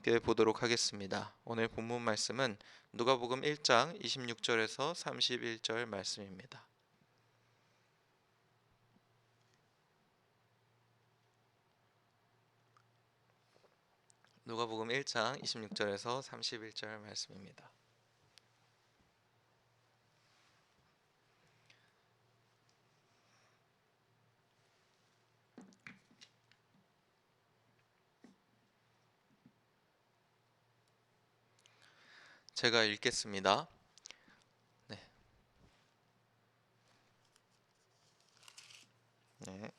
함께 보도록 하겠습니다. 오늘 본문 말씀은 누가복음 1장 26절에서 31절 말씀입니다. 누가복음 1장 26절에서 31절 말씀입니다. 제가 읽겠습니다. 네. 네.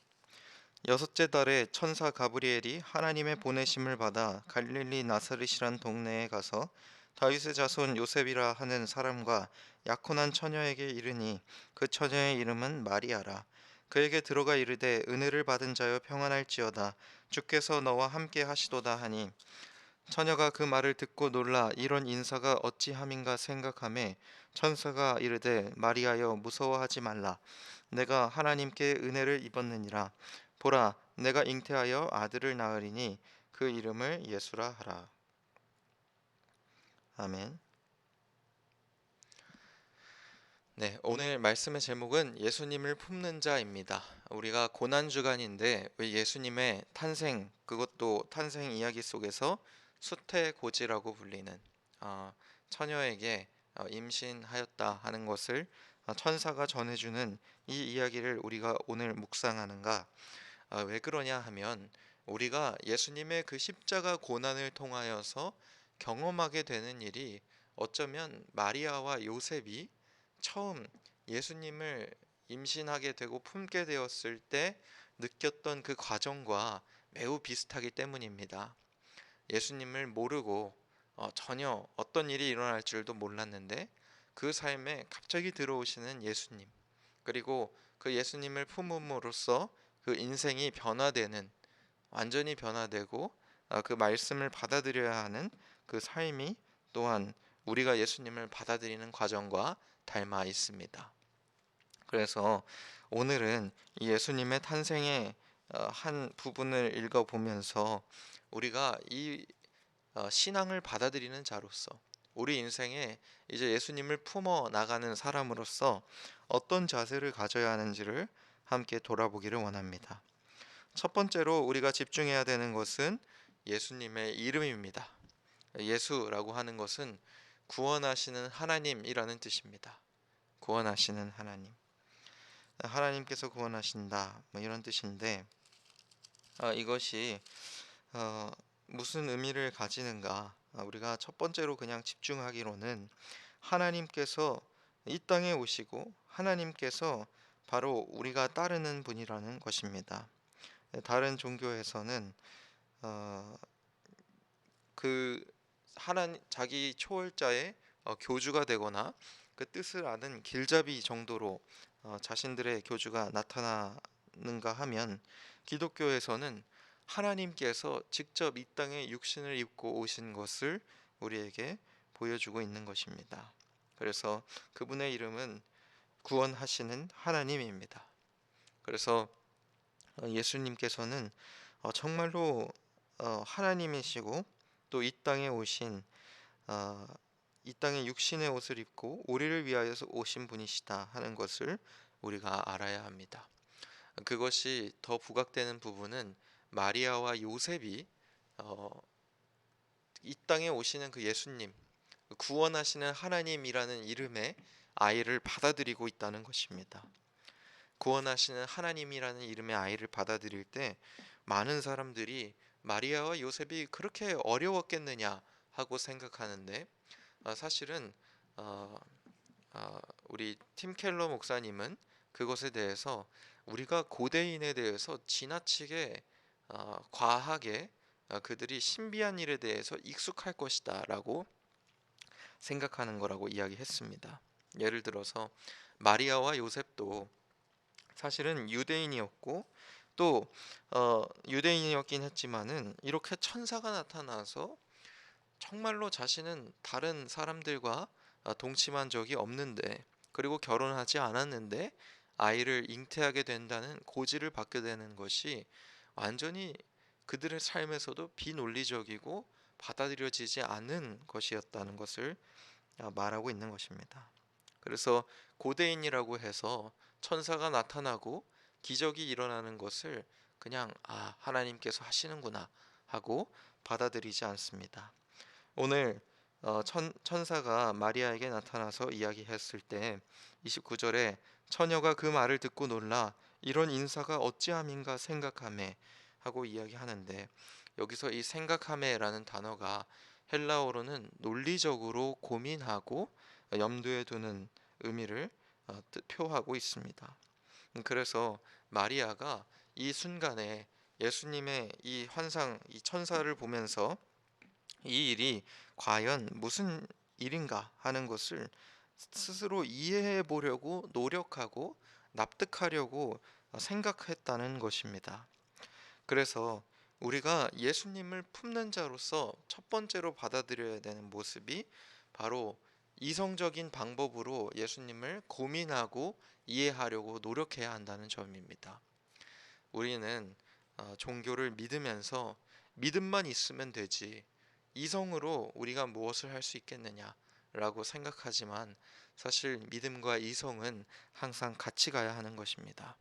여섯째 달에 천사 가브리엘이 하나님의 보내심을 받아 갈릴리 나사렛이란 동네에 가서 다윗의 자손 요셉이라 하는 사람과 약혼한 처녀에게 이르니 그 처녀의 이름은 마리아라. 그에게 들어가 이르되 은혜를 받은 자여 평안할지어다. 주께서 너와 함께 하시도다 하니 처녀가 그 말을 듣고 놀라 이런 인사가 어찌함인가 생각하매 천사가 이르되 마리아여 무서워하지 말라. 내가 하나님께 은혜를 입었느니라. 보라, 내가 잉태하여 아들을 낳으리니 그 이름을 예수라 하라. 아멘. 네, 오늘 말씀의 제목은 예수님을 품는 자입니다. 우리가 고난 주간인데 왜 예수님의 탄생, 그것도 탄생 이야기 속에서 수태고지라고 불리는 처녀에게 임신하였다 하는 것을 천사가 전해주는 이 이야기를 우리가 오늘 묵상하는가? 왜 그러냐 하면 우리가 예수님의 그 십자가 고난을 통하여서 경험하게 되는 일이 어쩌면 마리아와 요셉이 처음 예수님을 임신하게 되고 품게 되었을 때 느꼈던 그 과정과 매우 비슷하기 때문입니다. 예수님을 모르고 전혀 어떤 일이 일어날 줄도 몰랐는데 그 삶에 갑자기 들어오시는 예수님, 그리고 그 예수님을 품음으로써 그 인생이 변화되는, 완전히 변화되고 그 말씀을 받아들여야 하는 그 삶이 또한 우리가 예수님을 받아들이는 과정과 닮아 있습니다. 그래서 오늘은 이 예수님의 탄생의 한 부분을 읽어보면서 우리가 이 신앙을 받아들이는 자로서 우리 인생에 이제 예수님을 품어 나가는 사람으로서 어떤 자세를 가져야 하는지를 함께 돌아보기를 원합니다. 첫 번째로 우리가 집중해야 되는 것은 예수님의 이름입니다. 예수라고 하는 것은 구원하시는 하나님이라는 뜻입니다. 구원하시는 하나님. 하나님께서 구원하신다, 뭐 이런 뜻인데 이것이 무슨 의미를 가지는가? 우리가 첫 번째로 그냥 집중하기로는 하나님께서 이 땅에 오시고 하나님께서 바로 우리가 따르는 분이라는 것입니다. 다른 종교에서는 그 하나님 자기 초월자의 교주가 되거나 그 뜻을 아는 길잡이 정도로 자신들의 교주가 나타나는가 하면, 기독교에서는 하나님께서 직접 이 땅에 육신을 입고 오신 것을 우리에게 보여주고 있는 것입니다. 그래서 그분의 이름은 구원하시는 하나님입니다. 그래서 예수님께서는 정말로 하나님이시고 또 이 땅에 오신 이 땅에 육신의 옷을 입고 우리를 위하여서 오신 분이시다 하는 것을 우리가 알아야 합니다. 그것이 더 부각되는 부분은 마리아와 요셉이 이 땅에 오시는 그 예수님, 구원하시는 하나님이라는 이름의 아이를 받아들이고 있다는 것입니다. 구원하시는 하나님이라는 이름의 아이를 받아들일 때 많은 사람들이 마리아와 요셉이 그렇게 어려웠겠느냐 하고 생각하는데, 사실은 우리 팀 켈러 목사님은 그것에 대해서 우리가 고대인에 대해서 지나치게 과하게 그들이 신비한 일에 대해서 익숙할 것이다 라고 생각하는 거라고 이야기했습니다. 예를 들어서 마리아와 요셉도 사실은 유대인이었고 또 유대인이었긴 했지만은 이렇게 천사가 나타나서 정말로 자신은 다른 사람들과 동침한 적이 없는데, 그리고 결혼하지 않았는데 아이를 잉태하게 된다는 고지를 받게 되는 것이 완전히 그들의 삶에서도 비논리적이고 받아들여지지 않은 것이었다는 것을 말하고 있는 것입니다. 그래서 고대인이라고 해서 천사가 나타나고 기적이 일어나는 것을 그냥 하나님께서 하시는구나 하고 받아들이지 않습니다. 오늘 천사가 마리아에게 나타나서 이야기했을 때 29절에 처녀가 그 말을 듣고 놀라 이런 인사가 어찌함인가 생각하매 하고 이야기하는데, 여기서 이 생각하매라는 단어가 헬라어로는 논리적으로 고민하고 염두에 두는 의미를 표하고 있습니다. 그래서 마리아가 이 순간에 예수님의 이 환상, 이 천사를 보면서 이 일이 과연 무슨 일인가 하는 것을 스스로 이해해 보려고 노력하고 납득하려고 생각했다는 것입니다. 그래서 우리가 예수님을 품는 자로서 첫 번째로 받아들여야 되는 모습이 바로 이성적인 방법으로 예수님을 고민하고 이해하려고 노력해야 한다는 점입니다. 우리는 종교를 믿으면서 믿음만 있으면 되지 이성으로 우리가 무엇을 할 수 있겠느냐라고 생각하지만, 사실 믿음과 이성은 항상 같이 가야 하는 것입니다.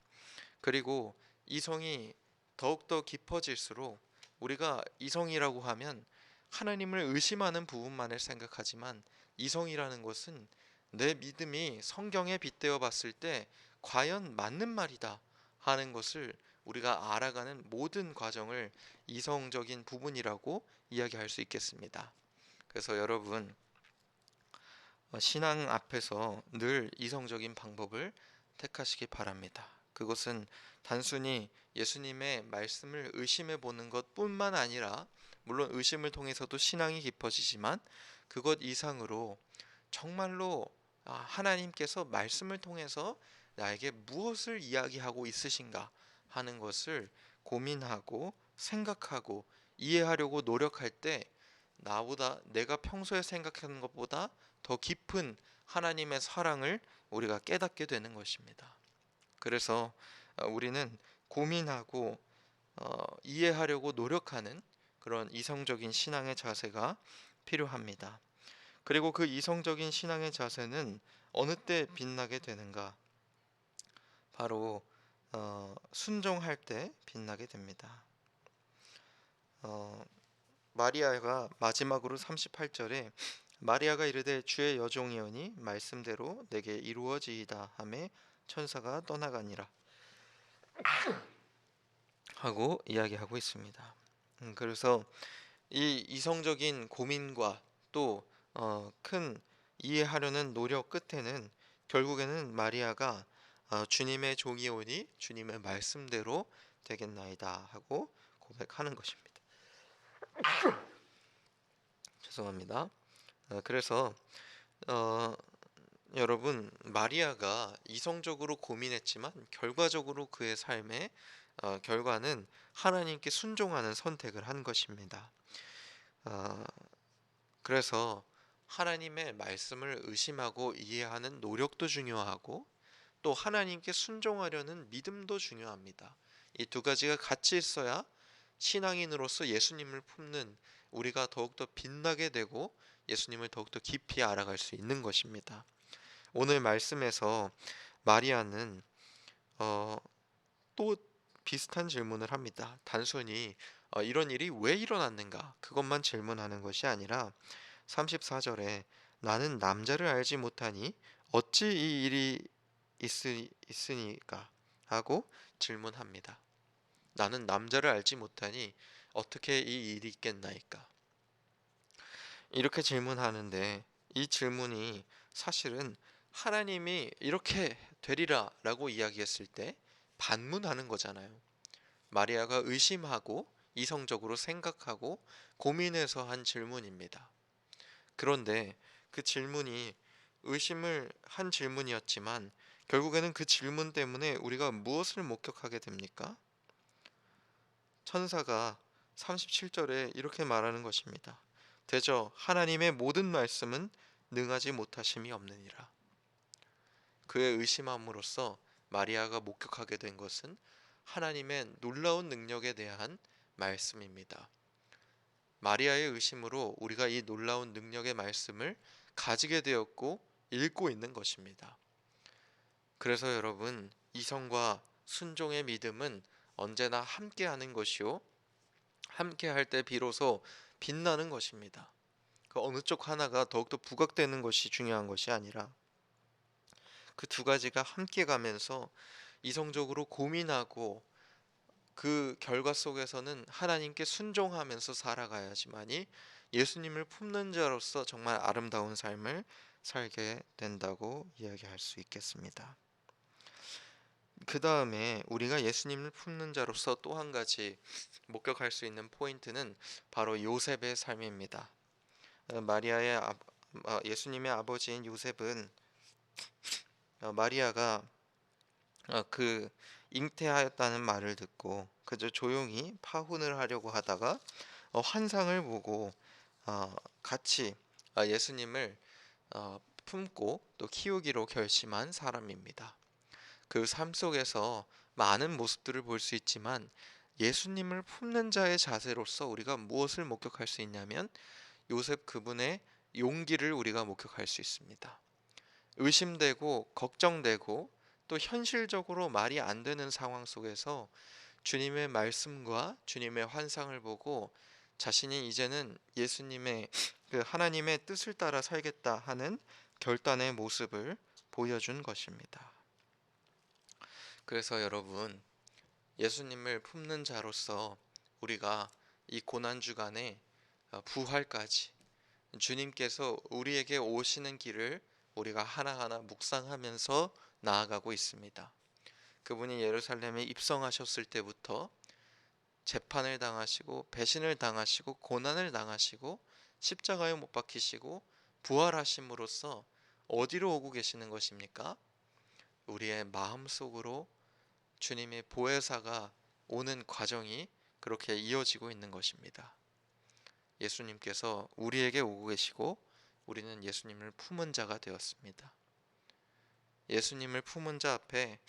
그리고 이성이 더욱더 깊어질수록 우리가 이성이라고 하면 하나님을 의심하는 부분만을 생각하지만, 이성이라는 것은 내 믿음이 성경에 빗대어 봤을 때 과연 맞는 말이다 하는 것을 우리가 알아가는 모든 과정을 이성적인 부분이라고 이야기할 수 있겠습니다. 그래서 여러분, 신앙 앞에서 늘 이성적인 방법을 택하시기 바랍니다. 그것은 단순히 예수님의 말씀을 의심해 보는 것뿐만 아니라, 물론 의심을 통해서도 신앙이 깊어지지만 그것 이상으로 정말로 하나님께서 말씀을 통해서 나에게 무엇을 이야기하고 있으신가 하는 것을 고민하고 생각하고 이해하려고 노력할 때 나보다, 내가 평소에 생각하는 것보다 더 깊은 하나님의 사랑을 우리가 깨닫게 되는 것입니다. 그래서 우리는 고민하고 이해하려고 노력하는 그런 이성적인 신앙의 자세가 필요합니다. 그리고 그 이성적인 신앙의 자세는 어느 때 빛나게 되는가? 바로 순종할 때 빛나게 됩니다. 마리아가 마지막으로 38절에 마리아가 이르되 주의 여종이오니 말씀대로 내게 이루어지이다 하매 천사가 떠나가니라 하고 이야기하고 있습니다. 그래서 이 이성적인 고민과 또 큰 이해하려는 노력 끝에는 결국에는 마리아가 주님의 종이오니 주님의 말씀대로 되겠나이다 하고 고백하는 것입니다. 죄송합니다. 그래서 어, 여러분, 마리아가 이성적으로 고민했지만 결과적으로 그의 삶의 결과는 하나님께 순종하는 선택을 한 것입니다. 어, 그래서 하나님의 말씀을 의심하고 이해하는 노력도 중요하고, 또 하나님께 순종하려는 믿음도 중요합니다. 이 두 가지가 같이 있어야 신앙인으로서 예수님을 품는 우리가 더욱더 빛나게 되고 예수님을 더욱더 깊이 알아갈 수 있는 것입니다. 오늘 말씀에서 마리아는 또 비슷한 질문을 합니다. 단순히 이런 일이 왜 일어났는가 그것만 질문하는 것이 아니라 34절에 나는 남자를 알지 못하니 어찌 이 일이 있으니까 하고 질문합니다. 나는 남자를 알지 못하니 어떻게 이 일이 있겠나이까? 이렇게 질문하는데, 이 질문이 사실은 하나님이 이렇게 되리라 라고 이야기했을 때 반문하는 거잖아요. 마리아가 의심하고 이성적으로 생각하고 고민해서 한 질문입니다. 그런데 그 질문이 의심을 한 질문이었지만 결국에는 그 질문 때문에 우리가 무엇을 목격하게 됩니까? 천사가 37절에 이렇게 말하는 것입니다. 대저 하나님의 모든 말씀은 능하지 못하심이 없느니라. 그의 의심함으로써 마리아가 목격하게 된 것은 하나님의 놀라운 능력에 대한 말씀입니다. 마리아의 의심으로 우리가 이 놀라운 능력의 말씀을 가지게 되었고 읽고 있는 것입니다. 그래서 여러분, 이성과 순종의 믿음은 언제나 함께하는 것이요, 함께할 때 비로소 빛나는 것입니다. 그 어느 쪽 하나가 더욱더 부각되는 것이 중요한 것이 아니라 그 두 가지가 함께 가면서 이성적으로 고민하고 그 결과 속에서는 하나님께 순종하면서 살아가야지만이 예수님을 품는 자로서 정말 아름다운 삶을 살게 된다고 이야기할 수 있겠습니다. 그 다음에 우리가 예수님을 품는 자로서 또 한 가지 목격할 수 있는 포인트는 바로 요셉의 삶입니다. 마리아의 예수님의 아버지인 요셉은 마리아가 그 잉태하였다는 말을 듣고 그저 조용히 파혼을 하려고 하다가 환상을 보고 같이 예수님을 품고 또 키우기로 결심한 사람입니다. 그 삶 속에서 많은 모습들을 볼 수 있지만 예수님을 품는 자의 자세로서 우리가 무엇을 목격할 수 있냐면 요셉 그분의 용기를 우리가 목격할 수 있습니다. 의심되고 걱정되고 또 현실적으로 말이 안 되는 상황 속에서 주님의 말씀과 주님의 환상을 보고 자신이 이제는 예수님의 그 하나님의 뜻을 따라 살겠다 하는 결단의 모습을 보여준 것입니다. 그래서 여러분, 예수님을 품는 자로서 우리가 이 고난 주간에 부활까지 주님께서 우리에게 오시는 길을 우리가 하나하나 묵상하면서 나아가고 있습니다. 그분이 예루살렘에 입성하셨을 때부터 재판을 당하시고 배신을 당하시고 고난을 당하시고 십자가에 못 박히시고 부활하심으로써 어디로 오고 계시는 것입니까? 우리의 마음속으로 주님의 보혜사가 오는 과정이 그렇게 이어지고 있는 것입니다. 예수님께서 우리에게 오고 계시고 우리는 예수님을 품은 자가 되었습니다. 예수님을 품은 자 앞에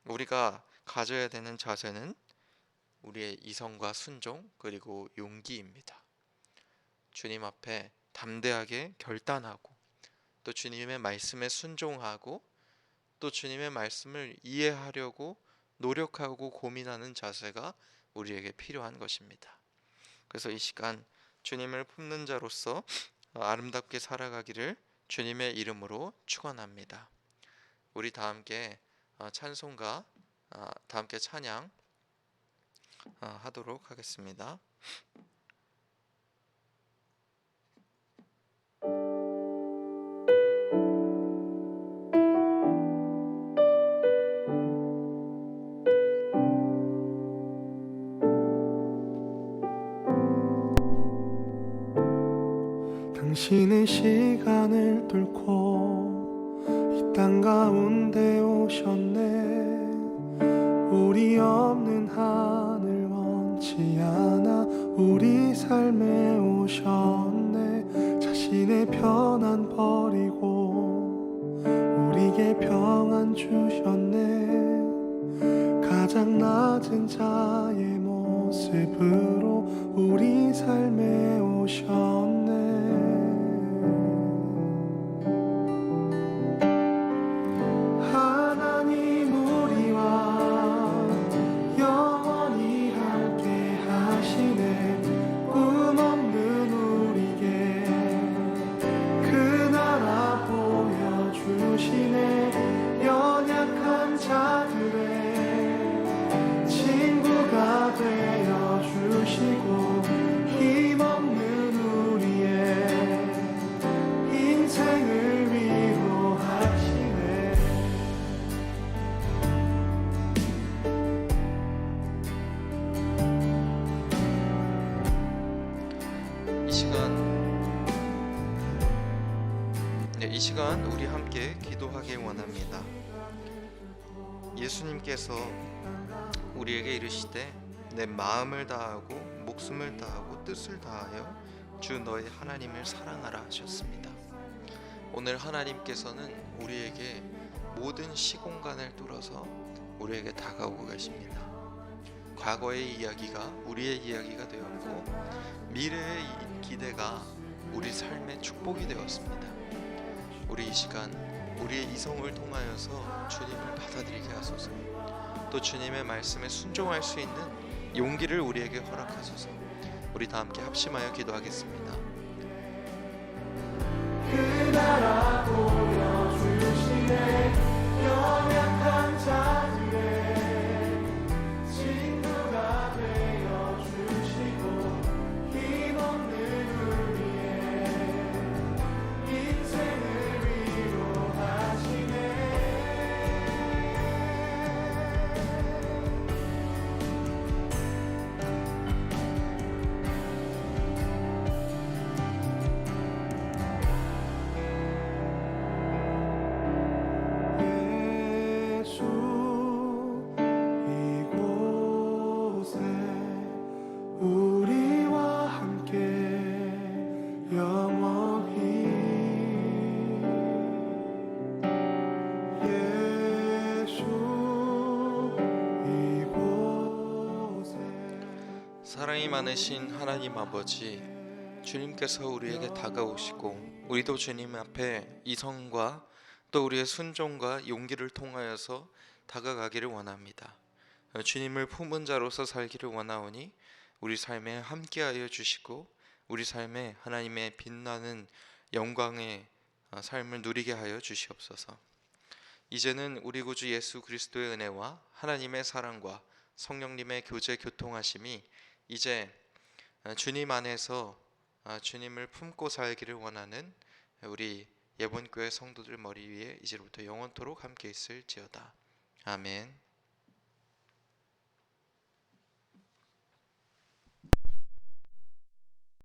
우리가 가져야 되는 자세는 우리의 이성과 순종 그리고 용기입니다. 주님 앞에 담대하게 결단하고 또 주님의 말씀에 순종하고 또 주님의 말씀을 이해하려고 노력하고 고민하는 자세가 우리에게 필요한 것입니다. 그래서 이 시간 주님을 품는 자로서 아름답게 살아가기를 주님의 이름으로 축원합니다. 우리 다 함께 찬송가 다 함께 찬양 하도록 하겠습니다. 당신은 시간을 뚫고 이 땅 가운데 오셨네. 우리 없는 하늘 원치 않아 우리 삶에 오셨네. 자신의 편안 버리고 우리에게 평안 주셨네. 가장 낮은 자의 모습으로 우리 삶에 오셨네. 하나님 우리와 영원히 함께 하시네. 꿈 없는 우리에게 그 나라 보여주시네. 연약한 자들의 친구가 되어주시고 힘없는 우리의 인생을 위로하시네. 이 시간 우리 함께 기도하길 원합니다. 예수님께서 우리에게 이르시되 내 마음을 다하고 목숨을 다하고 뜻을 다하여 주 너의 하나님을 사랑하라 하셨습니다. 오늘 하나님께서는 우리에게 모든 시공간을 뚫어서 우리에게 다가오고 계십니다. 과거의 이야기가 우리의 이야기가 되었고 미래의 기대가 우리 삶의 축복이 되었습니다. 우리 이 시간 우리의 이성을 통하여서 주님을 받아들이게 하소서. 또 주님의 말씀에 순종할 수 있는 용기를 우리에게 허락하소서. 우리 다 함께 합심하여 기도하겠습니다. 그 나라 보여주시네 연약한 자들의 친구가 되어주시고 힘없는 우리의 인생을 위로하시네. 예수 이곳에 우리와 함께 영원히 예수 이곳에 사랑이 많으신 하나님 아버지, 주님께서 우리에게 다가오시고 우리도 주님 앞에 이성과 또 우리의 순종과 용기를 통하여서 다가가기를 원합니다. 주님을 품은 자로서 살기를 원하오니 우리 삶에 함께하여 주시고 우리 삶에 하나님의 빛나는 영광의 삶을 누리게 하여 주시옵소서. 이제는 우리 구주 예수 그리스도의 은혜와 하나님의 사랑과 성령님의 교제 교통하심이 이제 주님 안에서 주님을 품고 살기를 원하는 우리 예본교회 성도들 머리 위에 이제부터 영원토록 함께 있을지어다. 아멘.